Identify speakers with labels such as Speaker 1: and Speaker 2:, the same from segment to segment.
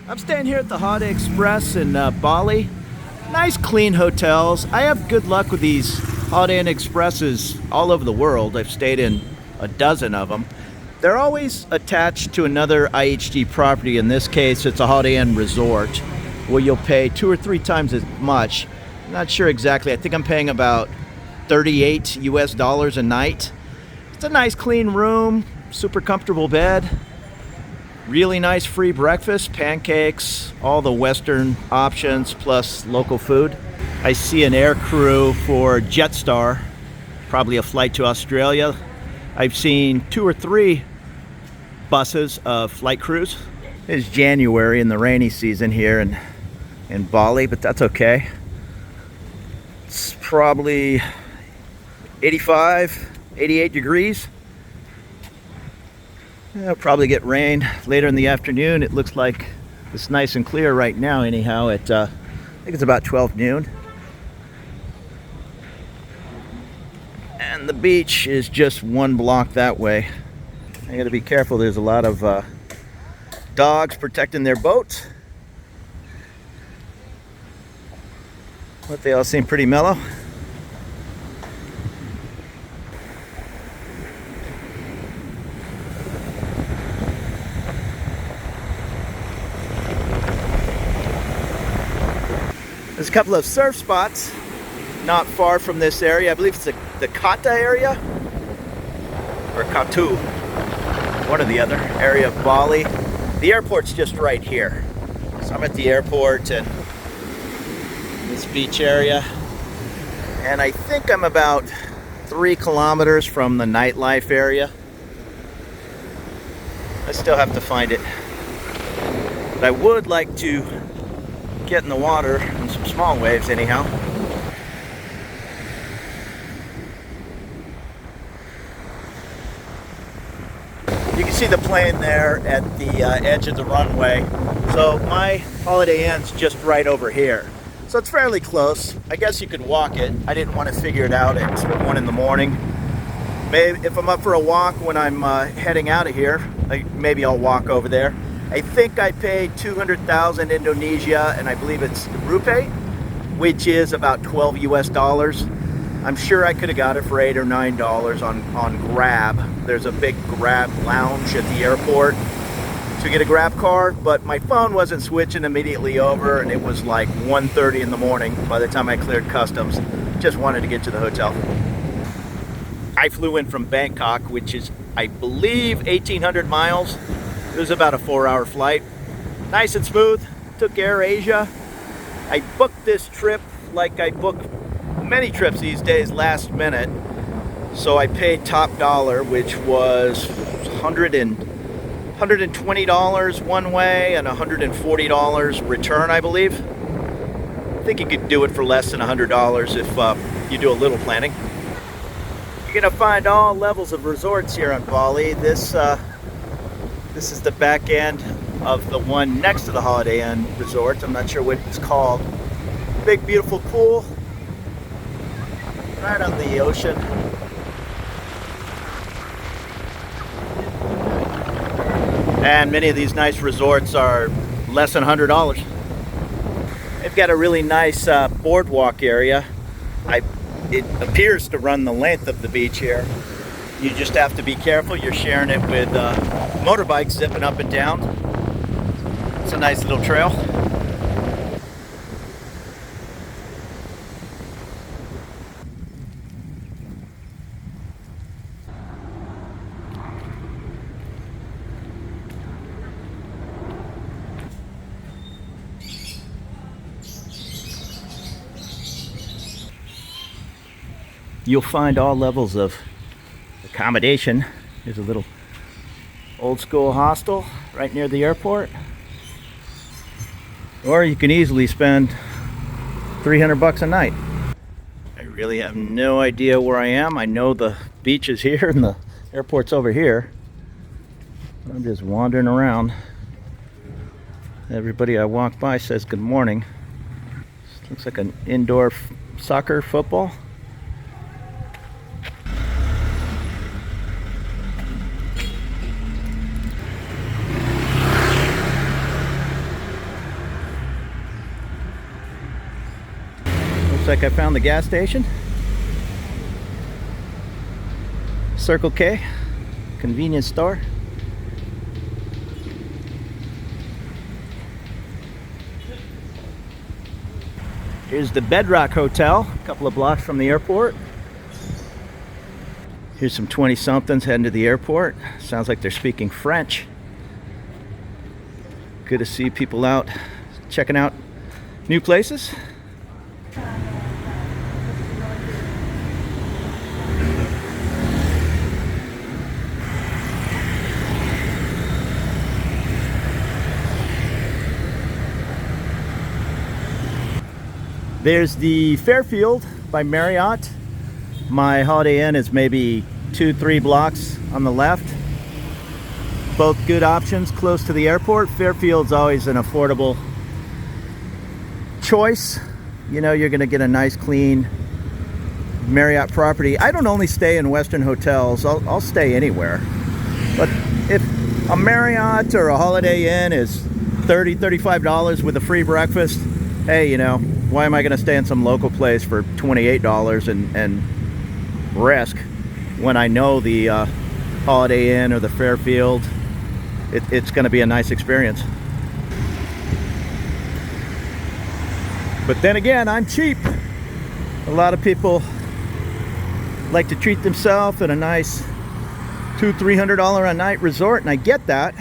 Speaker 1: I'm staying here at the Holiday Express in Bali. Nice clean hotels. I have good luck with these Holiday Inn Expresses all over the world. I've stayed in a dozen of them. They're always attached to another IHG property. In this case, it's a Holiday Inn resort where you'll pay 2 or 3 times as much. I'm not sure exactly. I think I'm paying about $38 US a night. It's a nice clean room, super comfortable bed. Really nice free breakfast, pancakes, all the Western options, plus local food. I see an air crew for Jetstar, probably a flight to Australia. I've seen 2 or 3 buses of flight crews. It's January in the rainy season here in Bali, but that's okay. It's probably 85, 88 degrees. It'll probably get rain later in the afternoon. It looks like it's nice and clear right now anyhow at I think it's about 12 noon. And the beach is just 1 block that way. I gotta be careful, there's a lot of dogs protecting their boats. But they all seem pretty mellow. There's a couple of surf spots not far from this area. I believe it's the Kuta area or Katu, one or the other area of Bali. The airport's just right here. So I'm at the airport and this beach area, and I think I'm about 3 kilometers from the nightlife area. I still have to find it, but I would like to get in the water in some small waves anyhow. You can see the plane there at the edge of the runway. So my Holiday Inn's just right over here. So it's fairly close. I guess you could walk it. I didn't want to figure it out at 1 in the morning. Maybe if I'm up for a walk when I'm heading out of here, maybe I'll walk over there. I think I paid 200,000 Indonesia, and I believe it's Rupee, which is about 12 US dollars. I'm sure I could have got it for $8 or $9 on Grab. There's a big Grab lounge at the airport to get a Grab card, but my phone wasn't switching immediately over, and it was like 1:30 in the morning by the time I cleared customs. Just wanted to get to the hotel. I flew in from Bangkok, which is, I believe, 1,800 miles. It was about a 4-hour flight. Nice and smooth. Took Air Asia. I booked this trip like I book many trips these days last minute. So I paid top dollar, which was $120 one way and $140 return, I believe. I think you could do it for less than $100 if you do a little planning. You're gonna find all levels of resorts here on Bali. This is the back end of the one next to the Holiday Inn Resort. I'm not sure what it's called. Big, beautiful pool right on the ocean. And many of these nice resorts are less than $100. They've got a really nice boardwalk area. It appears to run the length of the beach here. You just have to be careful. You're sharing it with motorbikes zipping up and down. It's a nice little trail. You'll find all levels of accommodation. There's a little old school hostel right near the airport. Or you can easily spend $300 a night. I really have no idea where I am. I know the beach is here and the airport's over here. I'm just wandering around. Everybody I walk by says good morning. This looks like an indoor soccer football. Looks like I found the gas station. Circle K, convenience store. Here's the Bedrock Hotel, a couple of blocks from the airport. Here's some 20-somethings heading to the airport. Sounds like they're speaking French. Good to see people out checking out new places. There's the Fairfield by Marriott. My Holiday Inn is maybe 2-3 blocks on the left. Both good options, close to the airport. Fairfield's always an affordable choice. You know, you're gonna get a nice, clean Marriott property. I don't only stay in Western hotels, I'll stay anywhere. But if a Marriott or a Holiday Inn is $30, $35 with a free breakfast, hey, you know, why am I gonna stay in some local place for $28 and risk when I know the Holiday Inn or the Fairfield, it's going to be a nice experience. But then again, I'm cheap. A lot of people like to treat themselves at a nice $200-300 a night resort, and I get that.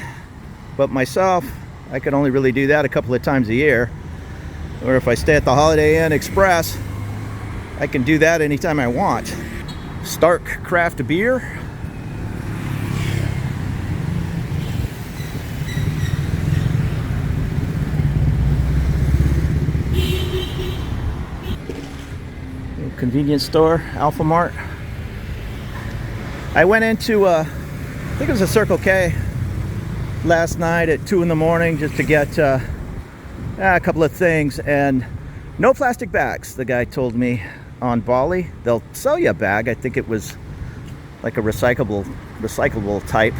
Speaker 1: But myself, I can only really do that a couple of times a year. Or if I stay at the Holiday Inn Express, I can do that anytime I want. Stark craft beer. Convenience store, Alphamart. I went into I think it was a Circle K last night at 2 in the morning just to get a couple of things, and no plastic bags. The guy told me on Bali they'll sell you a bag. I think it was like a recyclable type,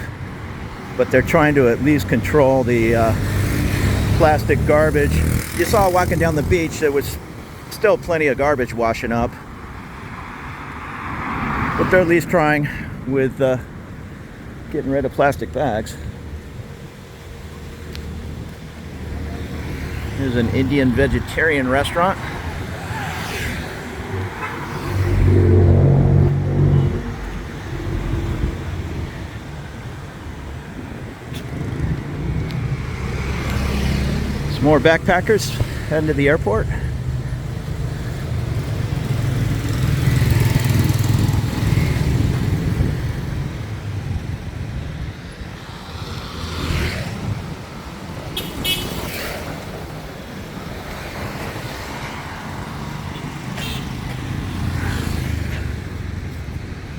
Speaker 1: but they're trying to at least control the plastic garbage. You saw walking down the beach, there was still plenty of garbage washing up, but they're at least trying with getting rid of plastic bags. Here's an Indian vegetarian restaurant. Some more backpackers heading to the airport.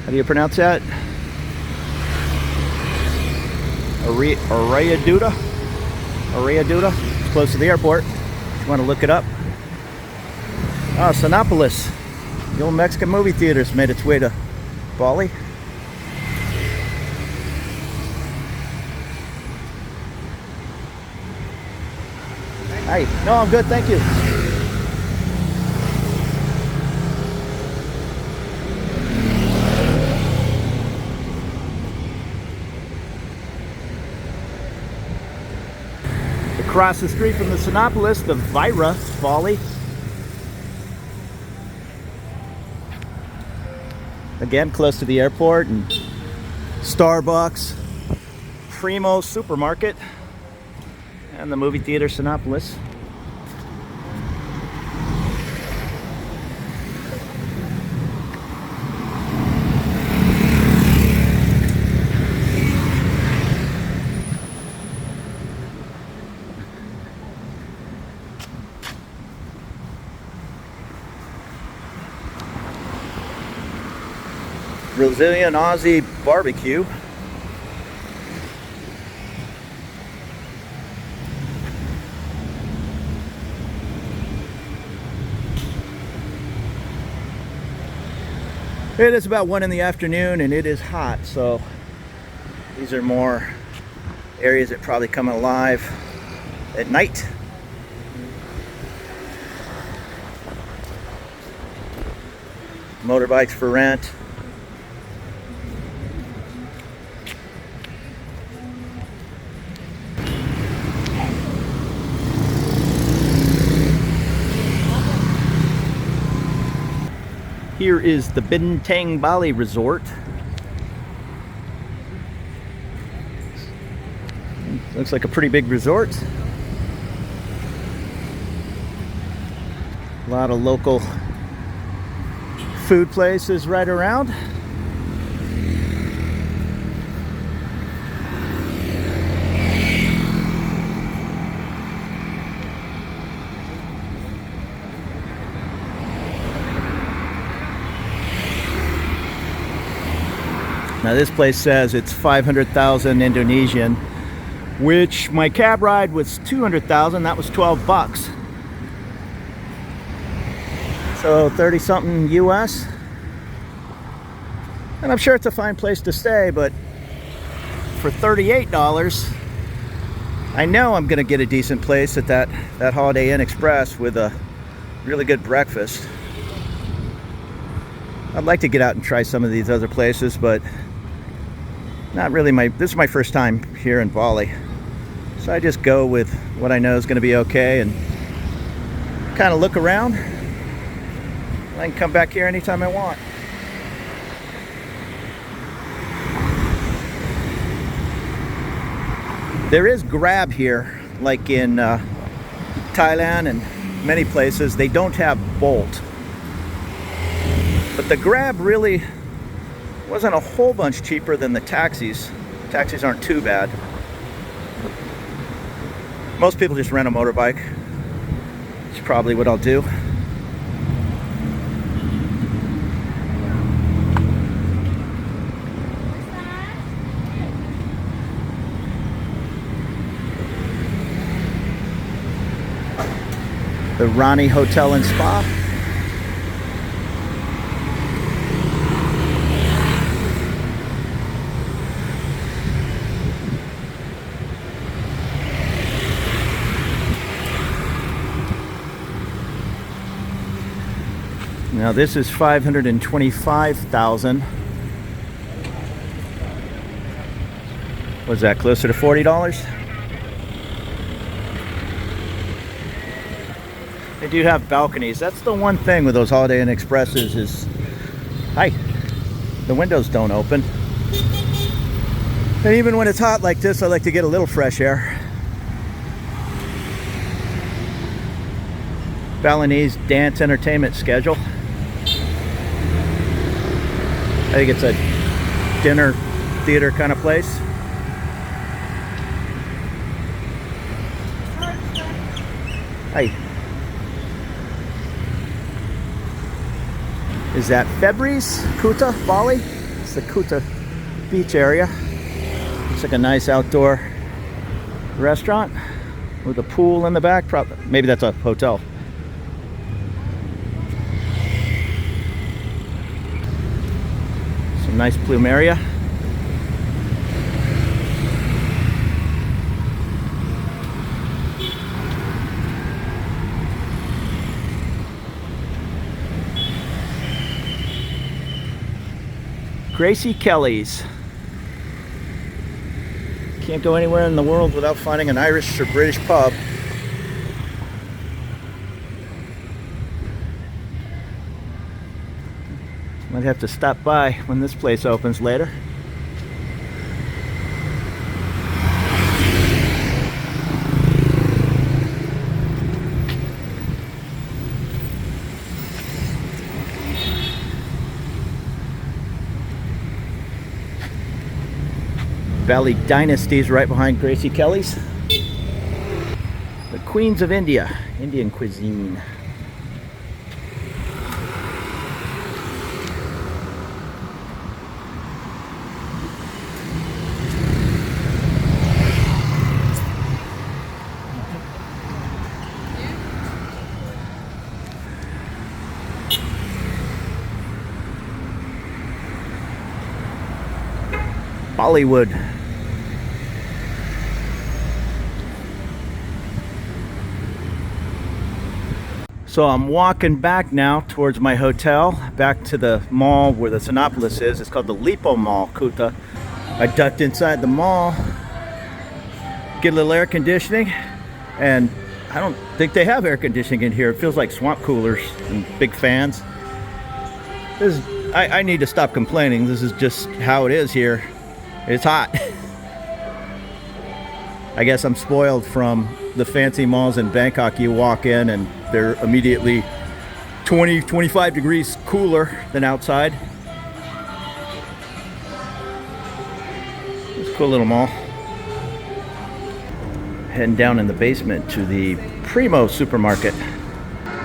Speaker 1: How do you pronounce that? Arayaduda? It's close to the airport. If you want to look it up. Oh, Sinopolis. The old Mexican movie theater's made its way to Bali. Hi. No, I'm good, thank you. Across the street from the Sinopolis, the Vira, Bali. Again, close to the airport, and Starbucks, Primo Supermarket, and the movie theater Sinopolis. Brazilian Aussie barbecue. It is about 1 in the afternoon and it is hot, so these are more areas that probably come alive at night. motorbikes for rent. Here is the Bintang Bali Resort. Looks like a pretty big resort. A lot of local food places right around. Now this place says it's 500,000 Indonesian, which my cab ride was 200,000. That was 12 bucks. So 30 something US. And I'm sure it's a fine place to stay, but for $38, I know I'm gonna get a decent place at that Holiday Inn Express with a really good breakfast. I'd like to get out and try some of these other places, but not really this is my first time here in Bali. So I just go with what I know is gonna be okay and kind of look around. I can come back here anytime I want. There is Grab here, like in Thailand and many places. They don't have Bolt. But the Grab really wasn't a whole bunch cheaper than the taxis. Taxis aren't too bad. Most people just rent a motorbike. It's probably what I'll do. The Rani Hotel and Spa. Now this is 525,000. Was that closer to $40? They do have balconies. That's the one thing with those Holiday Inn Expresses is, the windows don't open. And even when it's hot like this, I like to get a little fresh air. Balinese dance entertainment schedule. I think it's a dinner theater kind of place. Hi. Is that February's Kuta, Bali? It's the Kuta beach area. It's like a nice outdoor restaurant with a pool in the back. Maybe that's a hotel. Some nice plumeria. Gracie Kelly's. Can't go anywhere in the world without finding an Irish or British pub. Might have to stop by when this place opens later. Valley Dynasty's right behind Gracie Kelly's. The Queens of India, Indian cuisine. Bollywood. So I'm walking back now towards my hotel, back to the mall where the Sinopolis is. It's called the Lipo Mall, Kuta. I ducked inside the mall, get a little air conditioning, and I don't think they have air conditioning in here. It feels like swamp coolers and big fans. I need to stop complaining. This is just how it is here. It's hot. I guess I'm spoiled from the fancy malls in Bangkok. You walk in and they're immediately 25 degrees cooler than outside. It's a cool little mall. Heading down in the basement to the Primo supermarket.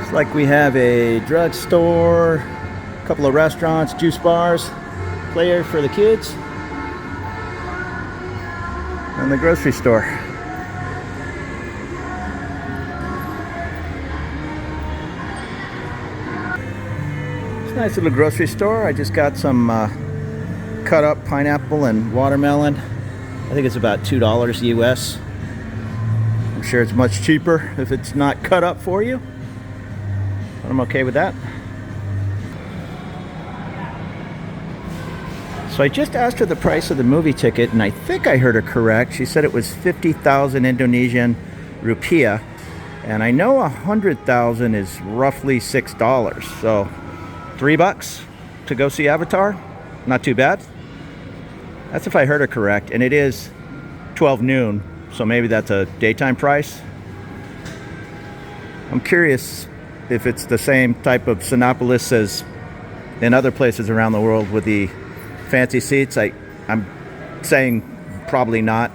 Speaker 1: It's like we have a drugstore, a couple of restaurants, juice bars, play area for the kids, and the grocery store. It's a nice little grocery store. I just got some cut up pineapple and watermelon. I think it's about $2 US. I'm sure it's much cheaper if it's not cut up for you, but I'm okay with that. So I just asked her the price of the movie ticket, and I think I heard her correct. She said it was 50,000 Indonesian rupiah, and I know 100,000 is roughly $6. So $3 to go see Avatar, not too bad. That's if I heard her correct, and it is 12 noon. So maybe that's a daytime price. I'm curious if it's the same type of Sinopolis as in other places around the world with the fancy seats. I'm saying probably not.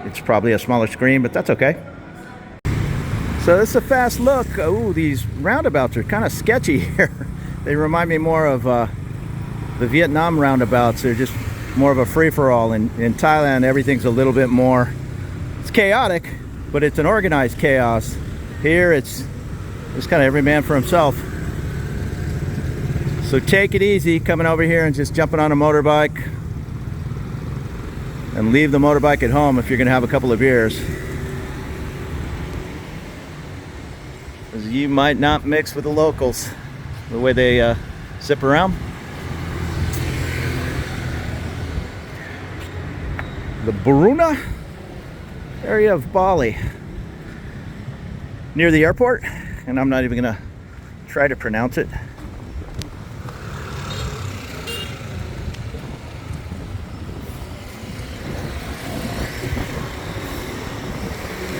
Speaker 1: It's probably a smaller screen, but that's okay. So this is a fast look. Oh, these roundabouts are kind of sketchy here. They remind me more of the Vietnam roundabouts. They're just more of a free-for-all. In Thailand, everything's a little bit more, it's chaotic, but it's an organized chaos. Here it's kind of every man for himself. So take it easy coming over here and just jumping on a motorbike, and leave the motorbike at home if you're gonna have a couple of beers, because you might not mix with the locals the way they zip around. The Boruna area of Bali, near the airport, and I'm not even gonna try to pronounce it.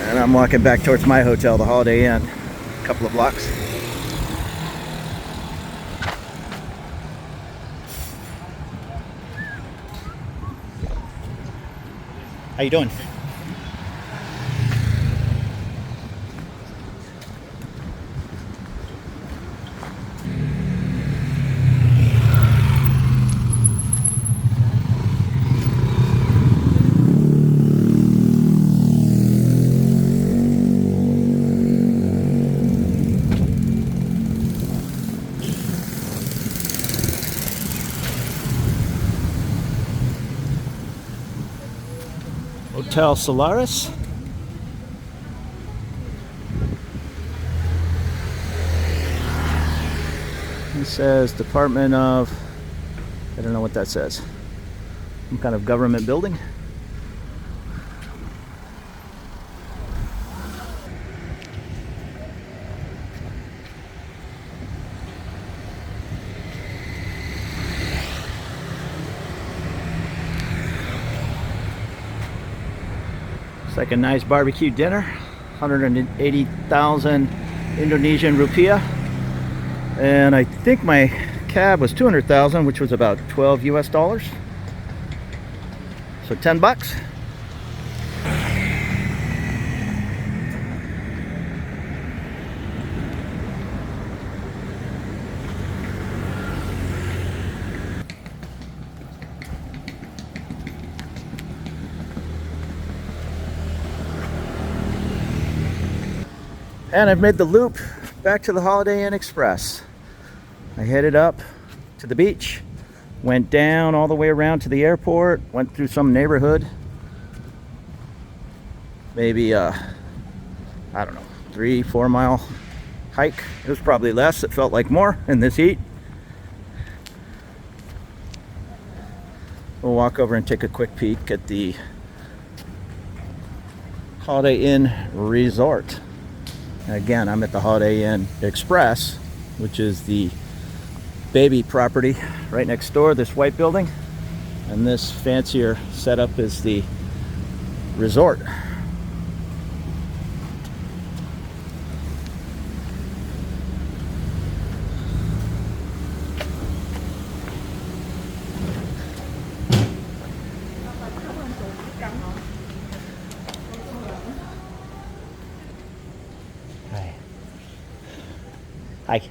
Speaker 1: And I'm walking back towards my hotel, the Holiday Inn, a couple of blocks. How you doing? Hotel Solaris. It says Department of, I don't know what that says. Some kind of government building. It's like a nice barbecue dinner, 180,000 Indonesian rupiah. And I think my cab was 200,000, which was about 12 US dollars. So 10 bucks. And I've made the loop back to the Holiday Inn Express. I headed up to the beach, went down all the way around to the airport, went through some neighborhood, maybe I don't know, 3-4 mile hike. It was probably less. It felt like more in this heat. We'll walk over and take a quick peek at the Holiday Inn Resort. Again, I'm at the Holiday Inn Express, which is the baby property right next door, this white building. And this fancier setup is the resort. Hi. Hi.